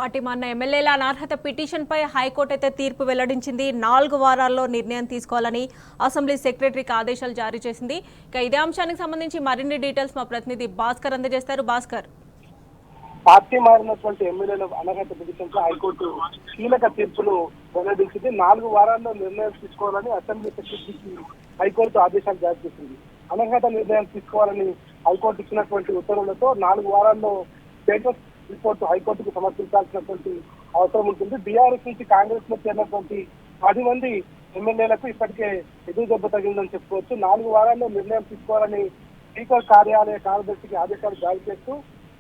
Party మారిన ఎమ్మెల్యేల అనర్హత పిటిషన్పై హైకోర్టు అయితే తీర్పు వెల్లడించింది. 4 వారాల్లో నిర్ణయం తీసుకోవాలని అసెంబ్లీ సెక్రటరీకి ఆదేశాలు జారీ చేసింది. ఇక ఇదే అంశానికి సంబంధించి మరిన్ని డీటెయిల్స్ మా ప్రతినిధి భాస్కర్ అందజేస్తారు. భాస్కర్, పార్టీ మారినటువంటి ఎమ్మెల్యేల అనర్హత పిటిషన్పై హైకోర్టు కీలక తీర్పును వెల్లడించింది. 4 వారాల్లో నిర్ణయం తీసుకోవాలని అసెంబ్లీ సెక్రటరీకి హైకోర్టు ఆదేశాలు జారీ చేసింది. అనర్హత నిర్ణయం తీసుకోవాలని హైకోర్టు ఇచ్చినటువంటి ఉత్తర్వులతో 4 వారాల్లో స్టేటస్ రిపోర్టు హైకోర్టుకు సమర్పించాల్సినటువంటి అవసరం ఉంటుంది. బీఆర్ఎస్ నుంచి కాంగ్రెస్ లో చేరినటువంటి 10 మంది ఎమ్మెల్యేలకు ఇప్పటికే ఎదురు దెబ్బ తగిలిందని చెప్పుకోవచ్చు. 4 వారాల్లో నిర్ణయం తీసుకోవాలని స్పీకర్ కార్యాలయ కార్యదర్శికి ఆదేశాలు జారీ చేస్తూ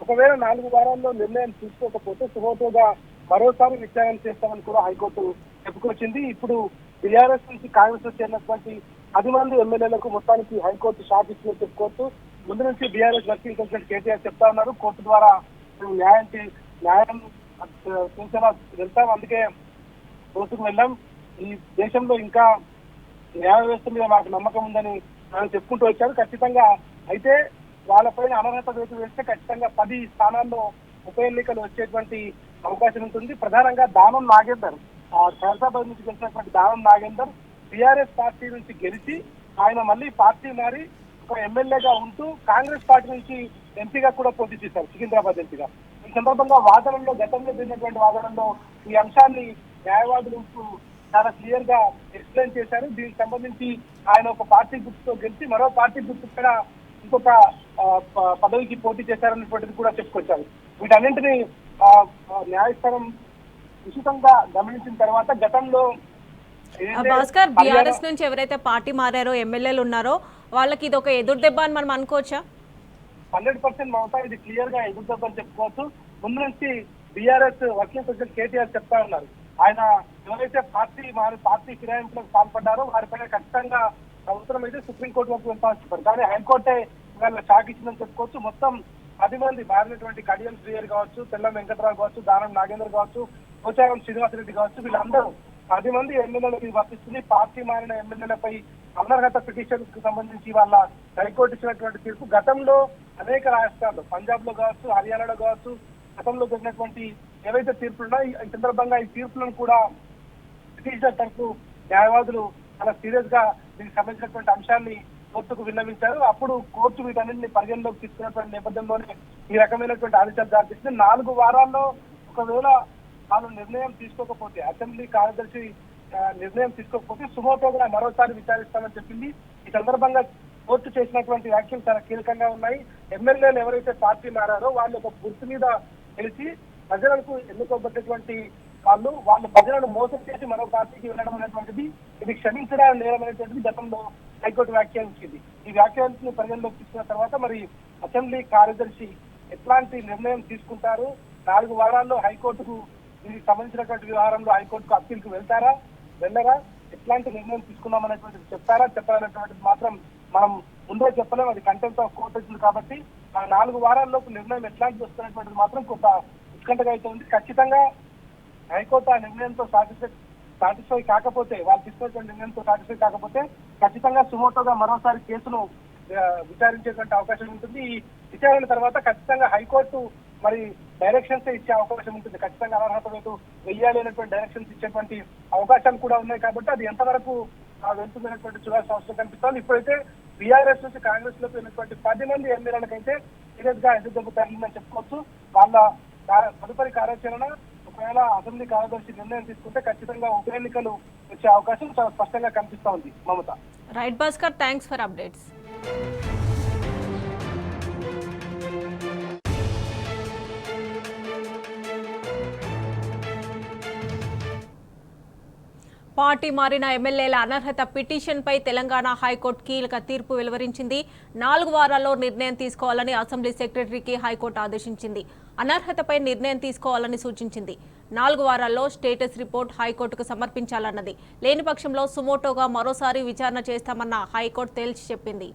ఒకవేళ 4 వారాల్లో నిర్ణయం తీసుకోకపోతే సుమోటోగా మరోసారి విచారణ చేస్తామని కూడా హైకోర్టు చెప్పుకొచ్చింది. ఇప్పుడు బీఆర్ఎస్ నుంచి కాంగ్రెస్ లో చేరినటువంటి 10 మంది ఎమ్మెల్యేలకు మొత్తానికి హైకోర్టు షాక్ ఇచ్చిందని చెప్పుకోవచ్చు. ముందు నుంచి బీఆర్ఎస్ వర్కింగ్ ప్రెసిడెంట్ కేటీఆర్ చెప్తా ఉన్నారు, కోర్టు ద్వారా న్యాయం చేసేలా వెళ్తాం, అందుకే కోర్టుకు వెళ్ళాం. ఈ దేశంలో ఇంకా న్యాయ వ్యవస్థ మీద మాకు నమ్మకం ఉందని ఆయన చెప్పుకుంటూ వచ్చారు. ఖచ్చితంగా అయితే వాళ్ళపైన అనర్హత వేటు వేస్తే ఖచ్చితంగా 10 స్థానాల్లో ఉప ఎన్నికలు వచ్చేటువంటి అవకాశం ఉంటుంది. ప్రధానంగా దానం నాగేందర్, ఖైరతాబాద్ నుంచి గెలిచినటువంటి దానం నాగేందర్ బీఆర్ఎస్ పార్టీ నుంచి గెలిచి ఆయన మళ్ళీ పార్టీ మారి ఒక ఎమ్మెల్యేగా ఉంటూ కాంగ్రెస్ పార్టీ నుంచి ఎంపీగా కూడా పోటీ చేశారు, సికింద్రాబాద్ ఎంపీగా. ఈ సందర్భంగా వాదనలో గతంలో జరిగినటువంటి వాదనలో ఈ అంశాన్ని న్యాయవాదులు చాలా క్లియర్ గా ఎక్స్ప్లెయిన్ చేశారు. దీనికి సంబంధించి ఆయన ఒక పార్టీ గుర్తుతో గెలిచి మరో పార్టీ గుర్తు పైన ఇంకొక పదవికి పోటీ చేశారనేటువంటిది కూడా చెప్పుకొచ్చారు. వీటన్నింటినీ న్యాయస్థానం విస్తృతంగా గమనించిన తర్వాత గతంలో భాస్కర్, బీఆర్ఎస్ నుంచి ఎవరైతే పార్టీ మారారో ఎమ్మెల్యేలు ఉన్నారో వాళ్ళకి ఇది ఒక ఎదురు దెబ్బ అని మనం అనుకోవచ్చా? 100% మమతా, ఇది క్లియర్ గా ఎదురు దెబ్బ అని చెప్పుకోవచ్చు. ముందు నుంచి బీఆర్ఎస్ వర్కింగ్ ప్రెసిడెంట్ కేటీఆర్ చెప్తా ఉన్నారు, ఆయన ఎవరైతే పార్టీ ఫిరాయింపులకు పాల్పడ్డారో వారిపైన ఖచ్చితంగా అవసరమైతే సుప్రీంకోర్టు వరకు వెళ్తామని చెప్పారు. కానీ హైకోర్టే వాళ్ళ షాక్ ఇచ్చిందని చెప్పుకోవచ్చు. మొత్తం 10 మంది మారినటువంటి కడియం శ్రీయర్ కావచ్చు, తెల్లం వెంకటరావు కావచ్చు, దానం నాగేందర్ కావచ్చు, పోచారం శ్రీనివాసరెడ్డి కావచ్చు, వీళ్ళందరూ 10 మంది ఎమ్మెల్యేలకు వర్తిస్తుంది. పార్టీ మారిన ఎమ్మెల్యేలపై అనర్హత పిటిషన్ కు సంబంధించి వాళ్ళ హైకోర్టు ఇచ్చినటువంటి తీర్పు గతంలో అనేక రాష్ట్రాల్లో, పంజాబ్ లో కావచ్చు, హర్యానాలో కావచ్చు, గతంలో జరిగినటువంటి ఏవైతే తీర్పులు ఉన్నాయో ఈ సందర్భంగా ఈ తీర్పులను కూడా పిటిషనర్ తరఫు న్యాయవాదులు చాలా సీరియస్ గా దీనికి సంబంధించినటువంటి అంశాన్ని కోర్టుకు విన్నవించారు. అప్పుడు కోర్టు వీటన్నింటినీ పరిగణలోకి తీసుకున్నటువంటి నేపథ్యంలోనే ఈ రకమైనటువంటి ఆదేశాలు జారీ చేసింది. 4 వారాల్లో ఒకవేళ వాళ్ళు నిర్ణయం తీసుకోకపోతే, అసెంబ్లీ కార్యదర్శి నిర్ణయం తీసుకోకపోతే సుమోటోగా మరోసారి విచారిస్తామని చెప్పింది. ఈ సందర్భంగా కోర్టు చేసినటువంటి వ్యాఖ్యలు చాలా కీలకంగా ఉన్నాయి. ఎమ్మెల్యేలు ఎవరైతే పార్టీ మారారో వాళ్ళు ఒక గుర్తు మీద గెలిచి ప్రజలకు ఎన్నుకోబడ్డటువంటి వాళ్ళు ప్రజలను మోసం చేసి మరో పార్టీకి వెళ్ళడం అనేటువంటిది ఇది క్షమించడానికి నేరం అనేటువంటిది గతంలో హైకోర్టు వ్యాఖ్యానించింది. ఈ వ్యాఖ్యానాన్ని పరిగణలోకి తీసుకున్న తర్వాత మరి అసెంబ్లీ కార్యదర్శి ఎట్లాంటి నిర్ణయం తీసుకుంటారు, 4 వారాల్లో హైకోర్టుకు దీనికి సంబంధించినటువంటి వ్యవహారంలో హైకోర్టుకు అప్పీల్కి వెళ్ళరా, ఎట్లాంటి నిర్ణయం తీసుకున్నామనేటువంటిది చెప్పాలనేటువంటిది మాత్రం మనం ముందే చెప్పలేం. అది కంటెంప్ట్ ఆఫ్ కోర్ట్ వచ్చింది కాబట్టి ఆ 4 వారాల్లోపు నిర్ణయం ఎట్లాంటిది వస్తున్నటువంటిది మాత్రం కొంత ఉత్కంఠగా అయితే ఉంది. ఖచ్చితంగా హైకోర్టు ఆ నిర్ణయంతో సాటిస్ఫై కాకపోతే, వాళ్ళు తీసుకున్నటువంటి నిర్ణయంతో సాటిస్ఫై కాకపోతే ఖచ్చితంగా సుమోటోగా మరోసారి కేసును విచారించేటువంటి అవకాశం ఉంటుంది. ఈ విచారణ తర్వాత ఖచ్చితంగా హైకోర్టు మరి డైరెక్షన్స్ ఇచ్చే అవకాశం ఉంటుంది. ఖచ్చితంగా అనర్హత వేటు వెయ్యాలి అనేటువంటి డైరెక్షన్స్ ఇచ్చేటువంటి అవకాశాలు కూడా ఉన్నాయి. కాబట్టి అది ఎంతవరకు వెళ్తుందనేటువంటి చూడాల్సిన అవసరం కనిపిస్తుంది. ఇప్పుడైతే బీఆర్ఎస్ నుంచి కాంగ్రెస్ లోకి వెళ్ళినటువంటి 10 మంది ఎమ్మెల్యేలకైతే సీరియస్ గా ఎదురు దెబ్బ తగిలిందని చెప్పుకోవచ్చు. వాళ్ళ తదుపరి కార్యాచరణ ఒకవేళ అసెంబ్లీ కార్యదర్శి నిర్ణయం తీసుకుంటే ఖచ్చితంగా ఉప ఎన్నికలు వచ్చే అవకాశం చాలా స్పష్టంగా కనిపిస్తా ఉంది. Mamata. Right Bhaskar, thanks for updates. Party మారిన ఎమ్మెల్యేల అనర్హత పిటిషన్పై తెలంగాణ హైకోర్టు కీలక తీర్పు వెలువరించింది. 4 వారాల్లో నిర్ణయం తీసుకోవాలని అసెంబ్లీ సెక్రటరీకి హైకోర్టు ఆదేశించింది. అనర్హతపై నిర్ణయం తీసుకోవాలని సూచించింది. 4 వారాల్లో స్టేటస్ రిపోర్ట్ హైకోర్టుకు సమర్పించాలన్నది. లేని పక్షంలో సుమోటోగా మరోసారి విచారణ చేస్తామన్న హైకోర్టు తేల్చి చెప్పింది.